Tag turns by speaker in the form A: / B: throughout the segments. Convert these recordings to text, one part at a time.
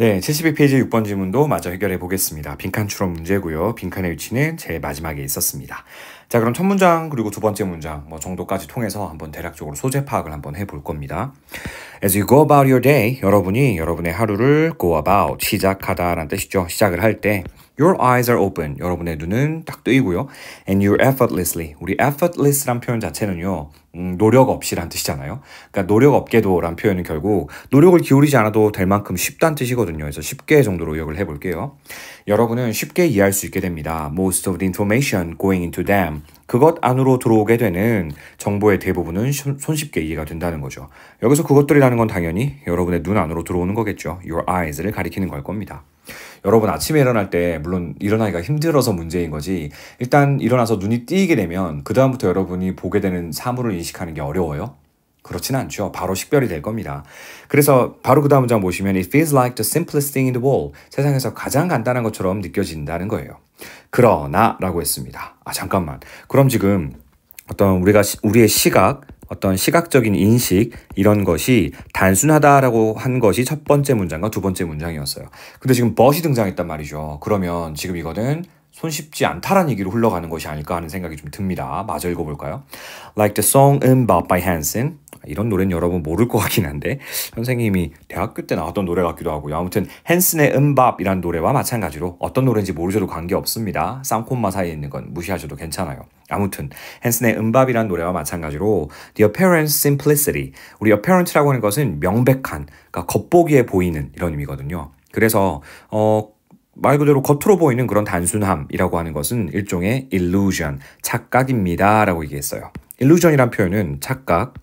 A: 네, 72페이지 6번 질문도 마저 해결해 보겠습니다. 빈칸 추론 문제고요. 빈칸의 위치는 제일 마지막에 있었습니다. 자, 그럼 첫 문장 그리고 두 번째 문장 정도까지 통해서 한번 대략적으로 소재 파악을 한번 해볼 겁니다. As you go about your day, 여러분이 여러분의 하루를 go about, 시작하다라는 뜻이죠. 시작을 할 때 Your eyes are open, 여러분의 눈은 딱 뜨이고요. And you're effortlessly, 우리 effortless란 표현 자체는요. 노력 없이란 뜻이잖아요. 그러니까 노력 없게도란 표현은 결국 노력을 기울이지 않아도 될 만큼 쉽다는 뜻이거든요. 그래서 쉽게 정도로 요약을 해볼게요. 여러분은 쉽게 이해할 수 있게 됩니다. Most of the information going into them. 그것 안으로 들어오게 되는 정보의 대부분은 손쉽게 이해가 된다는 거죠. 여기서 그것들이라는 건 당연히 여러분의 눈 안으로 들어오는 거겠죠. Your eyes를 가리키는 걸 겁니다. 여러분 아침에 일어날 때 물론 일어나기가 힘들어서 문제인 거지 일단 일어나서 눈이 띄게 되면 그 다음부터 여러분이 보게 되는 사물을 인식하는 게 어려워요? 그렇진 않죠. 바로 식별이 될 겁니다. 그래서 바로 그 다음 문장 보시면 It feels like the simplest thing in the world. 세상에서 가장 간단한 것처럼 느껴진다는 거예요. 그러나 라고 했습니다. 잠깐만. 그럼 지금 우리의 시각 어떤 시각적인 인식 이런 것이 단순하다라고 한 것이 첫 번째 문장과 두 번째 문장이었어요. 근데 지금 but이 등장했단 말이죠. 그러면 지금 이거는 손쉽지 않다라는 얘기로 흘러가는 것이 아닐까 하는 생각이 좀 듭니다. 마저 읽어볼까요? Like the song Bop by Hanson. 이런 노래는 여러분 모를 것 같긴 한데 선생님이 대학교 때 나왔던 노래 같기도 하고요. 아무튼 헨슨의 Bop이라는 노래와 마찬가지로 어떤 노래인지 모르셔도 관계없습니다. 쌍콤마 사이에 있는 건 무시하셔도 괜찮아요. 아무튼 헨슨의 Bop이라는 노래와 마찬가지로 The apparent simplicity. 우리 apparent라고 하는 것은 명백한, 그러니까 겉보기에 보이는 이런 의미거든요. 그래서 말 그대로 겉으로 보이는 그런 단순함이라고 하는 것은 일종의 illusion, 착각입니다 라고 얘기했어요. illusion이란 표현은 착각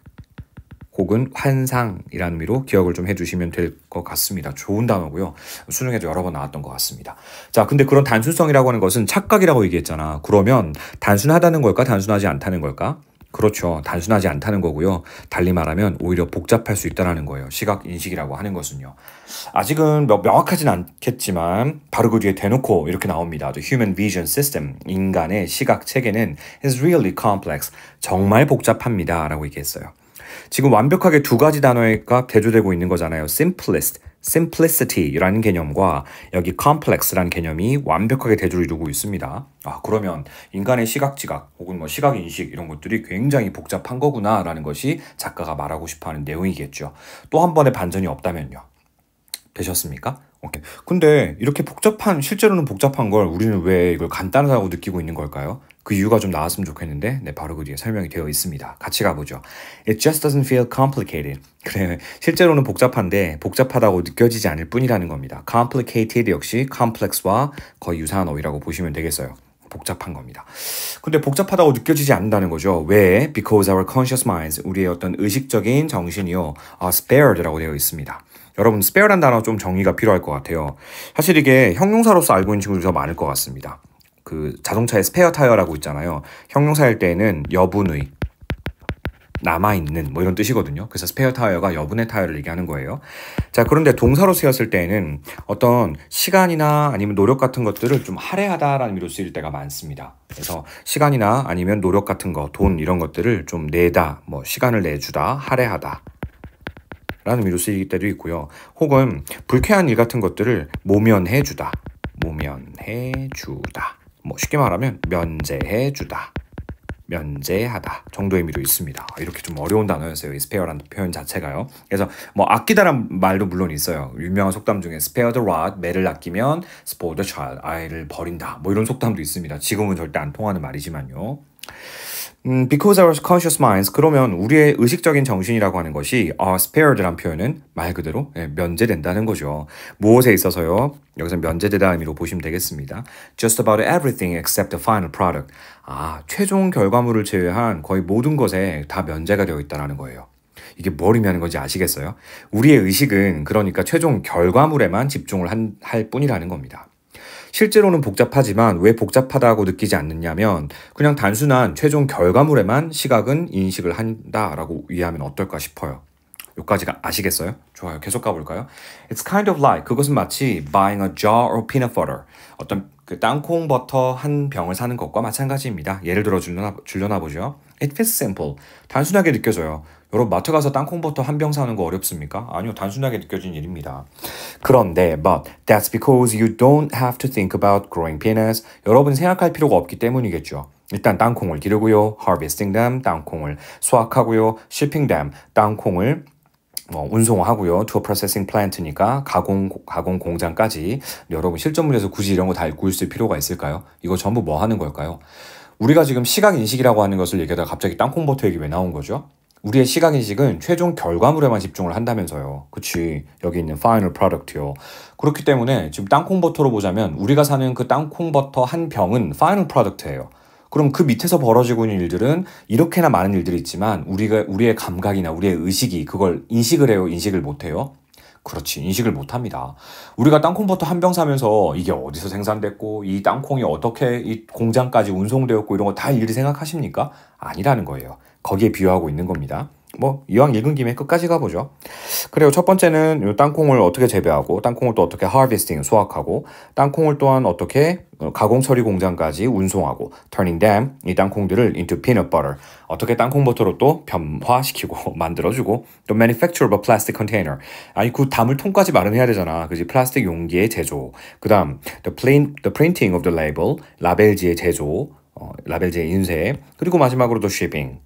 A: 혹은 환상이라는 의미로 기억을 좀 해주시면 될 것 같습니다. 좋은 단어고요. 수능에도 여러 번 나왔던 것 같습니다. 자, 근데 그런 단순성이라고 하는 것은 착각이라고 얘기했잖아. 그러면 단순하다는 걸까? 단순하지 않다는 걸까? 그렇죠. 단순하지 않다는 거고요. 달리 말하면 오히려 복잡할 수 있다는 거예요. 시각 인식이라고 하는 것은요. 아직은 명확하진 않겠지만 바로 그 뒤에 대놓고 이렇게 나옵니다. The human vision system, 인간의 시각 체계는 is really complex, 정말 복잡합니다 라고 얘기했어요. 지금 완벽하게 두 가지 단어가 대조되고 있는 거잖아요. simplest, simplicity라는 개념과 여기 complex라는 개념이 완벽하게 대조를 이루고 있습니다. 그러면 인간의 시각지각 혹은 시각인식 이런 것들이 굉장히 복잡한 거구나라는 것이 작가가 말하고 싶어하는 내용이겠죠. 또 한 번의 반전이 없다면요. 되셨습니까? 오케이. 근데 이렇게 실제로는 복잡한 걸 우리는 왜 이걸 간단하다고 느끼고 있는 걸까요? 그 이유가 좀 나왔으면 좋겠는데 바로 그 뒤에 설명이 되어 있습니다. 같이 가보죠. It just doesn't feel complicated. 그래, 실제로는 복잡한데 복잡하다고 느껴지지 않을 뿐이라는 겁니다. complicated 역시 complex와 거의 유사한 어휘라고 보시면 되겠어요. 복잡한 겁니다. 근데 복잡하다고 느껴지지 않는다는 거죠. 왜? Because our conscious minds, 우리의 어떤 의식적인 정신이요, are spared라고 되어 있습니다. 여러분, spare란 단어 좀 정리가 필요할 것 같아요. 사실 이게 형용사로서 알고 있는 친구들이 더 많을 것 같습니다. 그 자동차에 스페어 타이어라고 있잖아요. 형용사일 때에는 여분의, 남아있는 이런 뜻이거든요. 그래서 스페어 타이어가 여분의 타이어를 얘기하는 거예요. 자, 그런데 동사로 쓰였을 때에는 어떤 시간이나 아니면 노력 같은 것들을 좀 할애하다라는 의미로 쓰일 때가 많습니다. 그래서 시간이나 아니면 노력 같은 거, 돈 이런 것들을 좀 내다, 시간을 내주다, 할애하다 라는 의미로 쓰일 때도 있고요. 혹은 불쾌한 일 같은 것들을 모면해주다, 쉽게 말하면 면제해주다, 면제하다 정도의 의미도 있습니다. 이렇게 좀 어려운 단어였어요. 이 spare라는 표현 자체가요. 그래서 아끼다란 말도 물론 있어요. 유명한 속담 중에 spare the rod, 매를 아끼면 spoil the child, 아이를 버린다. 이런 속담도 있습니다. 지금은 절대 안 통하는 말이지만요. Because our conscious minds, 그러면 우리의 의식적인 정신이라고 하는 것이 are spared란 표현은 말 그대로 면제된다는 거죠. 무엇에 있어서요? 여기서 면제되다 의미로 보시면 되겠습니다. Just about everything except the final product. 최종 결과물을 제외한 거의 모든 것에 다 면제가 되어 있다는 거예요. 이게 뭘 의미하는 건지 아시겠어요? 우리의 의식은 그러니까 최종 결과물에만 집중을 할 뿐이라는 겁니다. 실제로는 복잡하지만 왜 복잡하다고 느끼지 않느냐면 그냥 단순한 최종 결과물에만 시각은 인식을 한다라고 이해하면 어떨까 싶어요. 여기까지가 아시겠어요? 좋아요. 계속 가볼까요? It's kind of like, 그것은 마치 buying a jar of peanut butter. 어떤 땅콩 버터 한 병을 사는 것과 마찬가지입니다. 예를 들어 주려나 보죠. It feels simple. 단순하게 느껴져요. 여러분 마트 가서 땅콩버터 한 병 사는 거 어렵습니까? 아니요. 단순하게 느껴진 일입니다. 그런데 but that's because you don't have to think about growing peanuts. 여러분 생각할 필요가 없기 때문이겠죠. 일단 땅콩을 기르고요. harvesting them. 땅콩을 수확하고요. shipping them. 땅콩을 운송하고요. to a processing plant니까 가공 공장까지. 여러분 실전문에서 굳이 이런 거 다 읽고 있을 필요가 있을까요? 이거 전부 뭐 하는 걸까요? 우리가 지금 시각인식이라고 하는 것을 얘기하다가 갑자기 땅콩버터 얘기 왜 나온 거죠? 우리의 시각인식은 최종 결과물에만 집중을 한다면서요. 그치. 여기 있는 final product요. 그렇기 때문에 지금 땅콩버터로 보자면 우리가 사는 그 땅콩버터 한 병은 final product예요. 그럼 그 밑에서 벌어지고 있는 일들은 이렇게나 많은 일들이 있지만 우리의 감각이나 우리의 의식이 그걸 인식을 해요? 인식을 못해요? 그렇지. 인식을 못합니다. 우리가 땅콩버터 한 병 사면서 이게 어디서 생산됐고 이 땅콩이 어떻게 이 공장까지 운송되었고 이런 거 다 일일이 생각하십니까? 아니라는 거예요. 거기에 비유하고 있는 겁니다. 이왕 읽은 김에 끝까지 가보죠. 그리고 첫 번째는 이 땅콩을 어떻게 재배하고 땅콩을 또 어떻게 harvesting, 수확하고 땅콩을 또한 어떻게 가공 처리 공장까지 운송하고 turning them, 이 땅콩들을 into peanut butter, 어떻게 땅콩버터로 또 변화시키고 만들어주고 또 manufacture a plastic container, 아니 그 담을 통까지 마련해야 되잖아. 그지? 플라스틱 용기의 제조, 그 다음 the printing of the label, 라벨지의 제조, 라벨지의 인쇄, 그리고 마지막으로 또 shipping,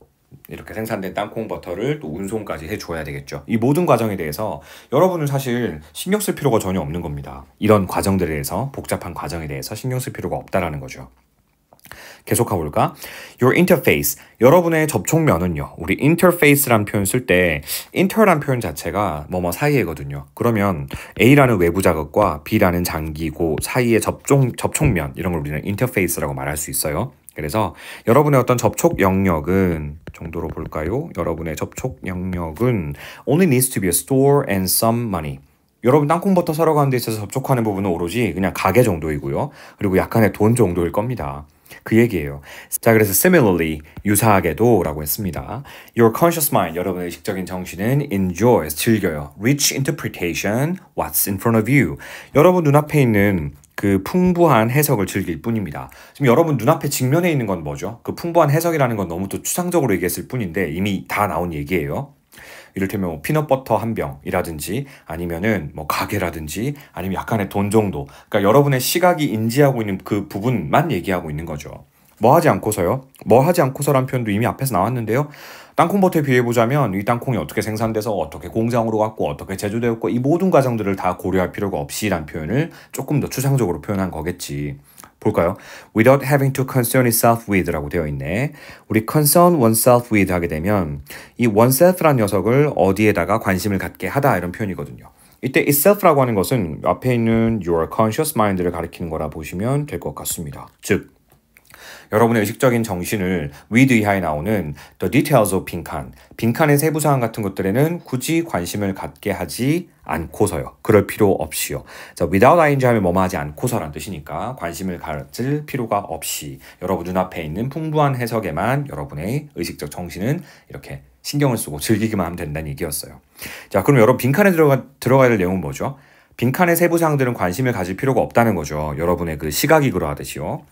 A: 이렇게 생산된 땅콩버터를 또 운송까지 해줘야 되겠죠. 이 모든 과정에 대해서 여러분은 사실 신경 쓸 필요가 전혀 없는 겁니다. 이런 과정들에 대해서, 복잡한 과정에 대해서 신경 쓸 필요가 없다라는 거죠. 계속 가볼까? Your interface, 여러분의 접촉면은요. 우리 interface라는 표현 쓸 때 inter라는 표현 자체가 뭐뭐 사이에거든요. 그러면 A라는 외부 자극과 B라는 장기고 사이의 접촉면, 이런 걸 우리는 interface라고 말할 수 있어요. 그래서 여러분의 어떤 접촉 영역은 정도로 볼까요? 여러분의 접촉 영역은 only needs to be a store and some money. 여러분 땅콩버터 사러 가는 데 있어서 접촉하는 부분은 오로지 그냥 가게 정도이고요. 그리고 약간의 돈 정도일 겁니다. 그 얘기예요. 자, 그래서 similarly, 유사하게도 라고 했습니다. Your conscious mind, 여러분의 의식적인 정신은 enjoys, 즐겨요. Rich interpretation, what's in front of you. 여러분 눈앞에 있는 그 풍부한 해석을 즐길 뿐입니다. 지금 여러분 눈앞에 직면해 있는 건 뭐죠? 그 풍부한 해석이라는 건 너무 또 추상적으로 얘기했을 뿐인데 이미 다 나온 얘기예요. 이를테면 피넛버터 한 병이라든지 아니면은 가게라든지 아니면 약간의 돈 정도. 그러니까 여러분의 시각이 인지하고 있는 그 부분만 얘기하고 있는 거죠. 뭐 하지 않고서요? 뭐 하지 않고서란 표현도 이미 앞에서 나왔는데요. 땅콩버터에 비해보자면 이 땅콩이 어떻게 생산돼서 어떻게 공장으로 갔고 어떻게 제조되었고 이 모든 과정들을 다 고려할 필요가 없이란 표현을 조금 더 추상적으로 표현한 거겠지. 볼까요? Without having to concern itself with 라고 되어 있네. 우리 concern oneself with 하게 되면 이 oneself라는 녀석을 어디에다가 관심을 갖게 하다 이런 표현이거든요. 이때 itself라고 하는 것은 앞에 있는 your conscious mind를 가리키는 거라 보시면 될 것 같습니다. 즉 여러분의 의식적인 정신을 with 이하에 나오는 the details of 빈칸, 빈칸의 세부 사항 같은 것들에는 굳이 관심을 갖게 하지 않고서요. 그럴 필요 없이요. 자, without ing 하면 뭐뭐 하지 않고서란 뜻이니까 관심을 가질 필요가 없이 여러분 눈앞에 있는 풍부한 해석에만 여러분의 의식적 정신은 이렇게 신경을 쓰고 즐기기만 하면 된다는 얘기였어요. 자, 그럼 여러분 빈칸에 들어가야 될 내용은 뭐죠? 빈칸의 세부 사항들은 관심을 가질 필요가 없다는 거죠. 여러분의 그 시각이 그러하듯이요.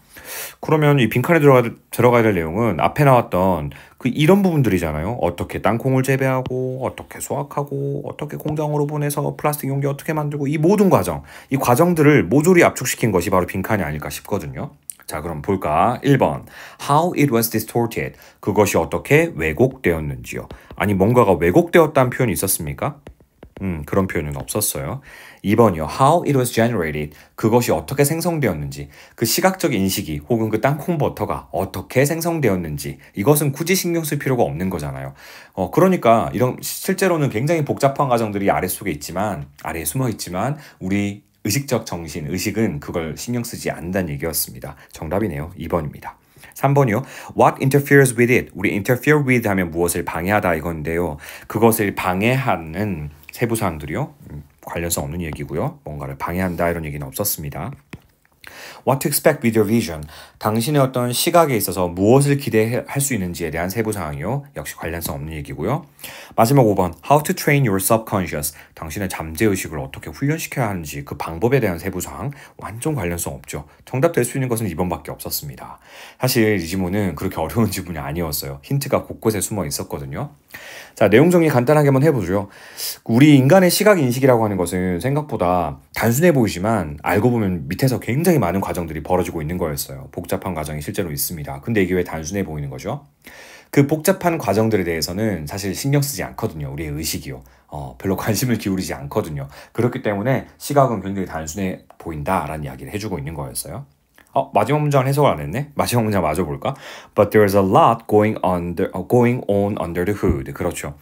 A: 그러면 이 빈칸에 들어가야 될 내용은 앞에 나왔던 그 이런 부분들이잖아요. 어떻게 땅콩을 재배하고 어떻게 수확하고 어떻게 공장으로 보내서 플라스틱 용기 어떻게 만들고 이 모든 과정, 이 과정들을 모조리 압축시킨 것이 바로 빈칸이 아닐까 싶거든요. 자, 그럼 볼까? 1번. How it was distorted. 그것이 어떻게 왜곡되었는지요. 아니, 뭔가가 왜곡되었다는 표현이 있었습니까? 그런 표현은 없었어요. 2번이요. How it was generated. 그것이 어떻게 생성되었는지. 그 시각적 인식이 혹은 그 땅콩버터가 어떻게 생성되었는지. 이것은 굳이 신경 쓸 필요가 없는 거잖아요. 그러니까 이런 실제로는 굉장히 복잡한 과정들이 아래에 숨어 있지만 우리 의식적 정신, 의식은 그걸 신경 쓰지 않는다는 얘기였습니다. 정답이네요. 2번입니다. 3번이요. What interferes with it? 우리 interfere with 하면 무엇을 방해하다 이건데요. 그것을 방해하는 세부사항들이요. 관련성 없는 얘기고요. 뭔가를 방해한다 이런 얘기는 없었습니다. What to expect with your vision. 당신의 어떤 시각에 있어서 무엇을 기대할 수 있는지에 대한 세부 사항이요. 역시 관련성 없는 얘기고요. 마지막 5번. How to train your subconscious. 당신의 잠재의식을 어떻게 훈련시켜야 하는지 그 방법에 대한 세부 사항 완전 관련성 없죠. 정답 될 수 있는 것은 2번밖에 없었습니다. 사실 이 지문은 그렇게 어려운 지문이 아니었어요. 힌트가 곳곳에 숨어 있었거든요. 자, 내용 정리 간단하게 한번 해보죠. 우리 인간의 시각 인식이라고 하는 것은 생각보다 단순해 보이지만 알고 보면 밑에서 굉장히 많은 과정들이 벌어지고 있는 거였어요. 복잡한 과정이 실제로 있습니다. 근데 이게 왜 단순해 보이는 거죠? 그 복잡한 과정들에 대해서는 사실 신경 쓰지 않거든요. 우리의 의식이요. 별로 관심을 기울이지 않거든요. 그렇기 때문에 시각은 굉장히 단순해 보인다라는 이야기를 해주고 있는 거였어요. 마지막 문장은 해석을 안 했네? 마지막 문장 마저 볼까? But there's a lot going on under the hood. 그렇죠.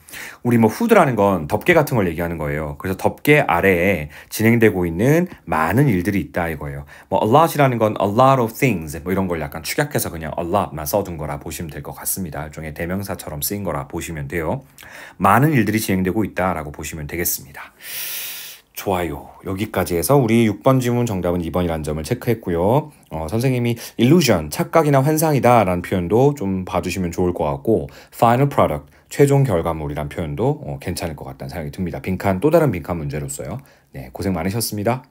A: 우리 뭐 hood라는 건 덮개 같은 걸 얘기하는 거예요. 그래서 덮개 아래에 진행되고 있는 많은 일들이 있다 이거예요. 뭐 a lot이라는 건 a lot of things 뭐 이런 걸 약간 축약해서 그냥 a lot만 써둔 거라 보시면 될 것 같습니다. 일종의 대명사처럼 쓰인 거라 보시면 돼요. 많은 일들이 진행되고 있다라고 보시면 되겠습니다. 좋아요. 여기까지 해서 우리 6번 지문 정답은 2번이라는 점을 체크했고요. 선생님이 illusion, 착각이나 환상이다 라는 표현도 좀 봐주시면 좋을 것 같고 final product, 최종 결과물이란 표현도 괜찮을 것 같다는 생각이 듭니다. 빈칸, 또 다른 빈칸 문제로서요. 네, 고생 많으셨습니다.